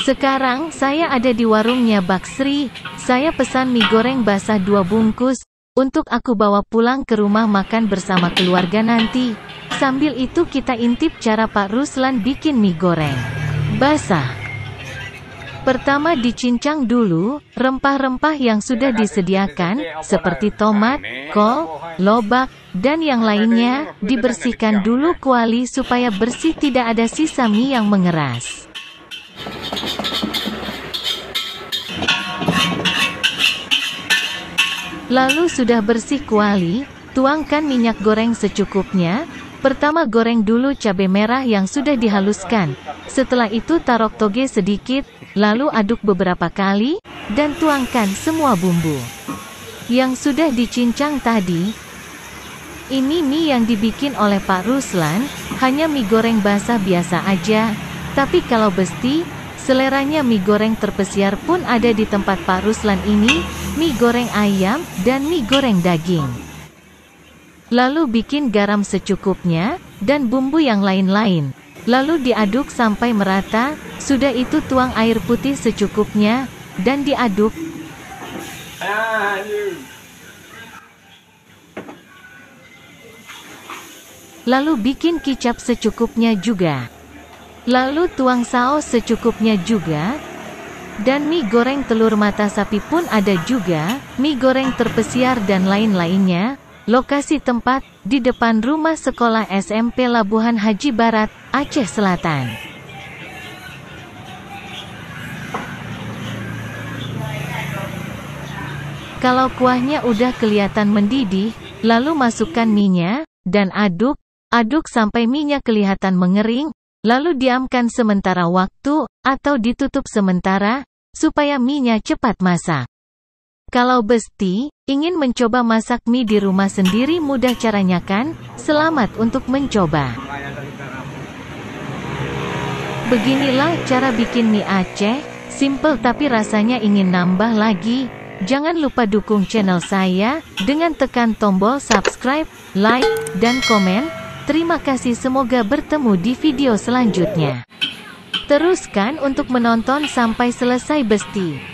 Sekarang saya ada di warungnya Bak Sri. Saya pesan mie goreng basah 2 bungkus, untuk aku bawa pulang ke rumah makan bersama keluarga nanti. Sambil itu kita intip cara Pak Ruslan bikin mie goreng basah. Pertama dicincang dulu, rempah-rempah yang sudah disediakan, seperti tomat, kol, lobak, dan yang lainnya, dibersihkan dulu kuali supaya bersih tidak ada sisa mie yang mengeras. Lalu sudah bersih kuali, tuangkan minyak goreng secukupnya. Pertama goreng dulu cabai merah yang sudah dihaluskan. Setelah itu taruh toge sedikit, lalu aduk beberapa kali, dan tuangkan semua bumbu yang sudah dicincang tadi. Ini mie yang dibikin oleh Pak Ruslan, hanya mie goreng basah biasa aja. Tapi kalau Besti, seleranya mie goreng terpesiar pun ada di tempat Pak Ruslan ini, mie goreng ayam, dan mie goreng daging. Lalu bikin garam secukupnya, dan bumbu yang lain-lain. Lalu diaduk sampai merata, sudah itu tuang air putih secukupnya, dan diaduk. Lalu bikin kicap secukupnya juga. Lalu tuang saus secukupnya juga. Dan mie goreng telur mata sapi pun ada juga, mie goreng terpesiar dan lain-lainnya. Lokasi tempat, di depan rumah sekolah SMP Labuhan Haji Barat, Aceh Selatan. Kalau kuahnya udah kelihatan mendidih, lalu masukkan mie-nya, dan aduk sampai mie-nya kelihatan mengering, lalu diamkan sementara waktu, atau ditutup sementara, supaya mie-nya cepat masak. Kalau Besti, ingin mencoba masak mie di rumah sendiri mudah caranya kan? Selamat untuk mencoba. Beginilah cara bikin mie Aceh, simple tapi rasanya ingin nambah lagi. Jangan lupa dukung channel saya, dengan tekan tombol subscribe, like, dan komen. Terima kasih, semoga bertemu di video selanjutnya. Teruskan untuk menonton sampai selesai Besti.